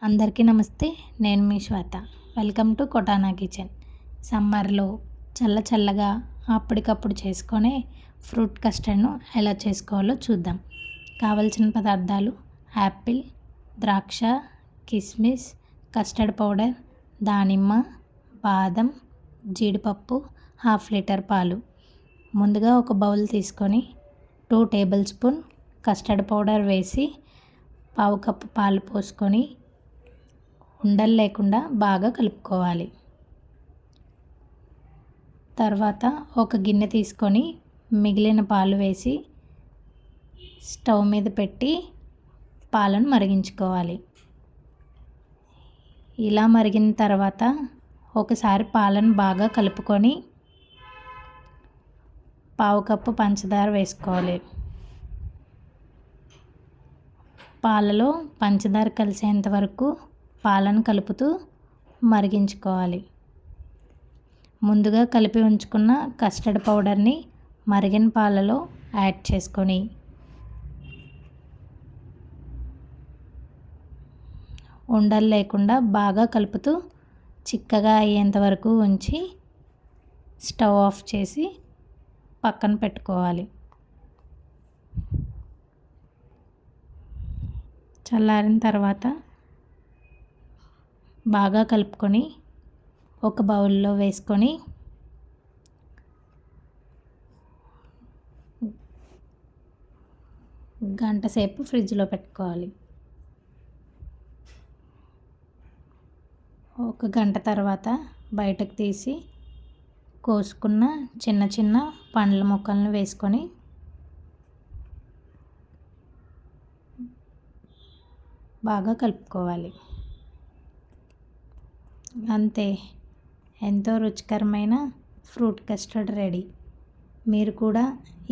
అందరికీ నమస్తే. నేను మీ Shweta. Welcome to Kotana kitchen. సమ్మర్లో చల్లగా అప్పటికప్పుడు చేసుకునే ఫ్రూట్ కస్టర్డ్ను ఎలా చేసుకోవాలో చూద్దాం. కావలసిన పదార్థాలు: యాపిల్, ద్రాక్ష, కిస్మిస్, కస్టర్డ్ పౌడర్, దానిమ్మ, బాదం, జీడిపప్పు, 1/2 లీటర్ పాలు. ముందుగా ఒక బౌల్ తీసుకొని 2 టేబుల్ స్పూన్ కస్టర్డ్ పౌడర్ వేసి 1/2 కప్పు పాలు పోసుకొని ఉండలు లేకుండా బాగా కలుపుకోవాలి. తర్వాత ఒక గిన్నె తీసుకొని మిగిలిన పాలు వేసి స్టవ్ మీద పెట్టి పాలను మరిగించుకోవాలి. ఇలా మరిగిన తర్వాత ఒకసారి పాలను బాగా కలుపుకొని 1/2 కప్పు పంచదార వేసుకోవాలి. పాలలో పంచదార కలిసేంత వరకు పాలను కలుపుతూ మరిగించుకోవాలి. ముందుగా కలిపి ఉంచుకున్న కస్టర్డ్ పౌడర్ని మరిగిన పాలలో యాడ్ చేసుకొని ఉండలు లేకుండా బాగా కలుపుతూ చిక్కగా అయ్యేంత వరకు ఉంచి స్టవ్ ఆఫ్ చేసి పక్కన పెట్టుకోవాలి. చల్లారిన తర్వాత బాగా కలుపుకొని ఒక బౌల్లో వేసుకొని గంట సేపు ఫ్రిడ్జ్లో పెట్టుకోవాలి. ఒక గంట తర్వాత బయటకు తీసి కోసుకున్న చిన్న పండ్ల ముక్కలను వేసుకొని బాగా కలుపుకోవాలి. అంతే, ఎంతో రుచికరమైన ఫ్రూట్ కస్టర్డ్ రెడీ. మీరు కూడా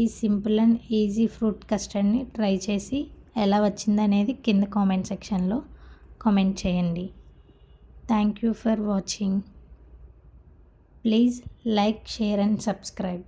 ఈ సింపుల్ అండ్ ఈజీ ఫ్రూట్ కస్టర్డ్ని ట్రై చేసి ఎలా వచ్చిందనేది కింద కామెంట్ సెక్షన్లో కామెంట్ చేయండి. Thank you for watching. Please like, share and subscribe.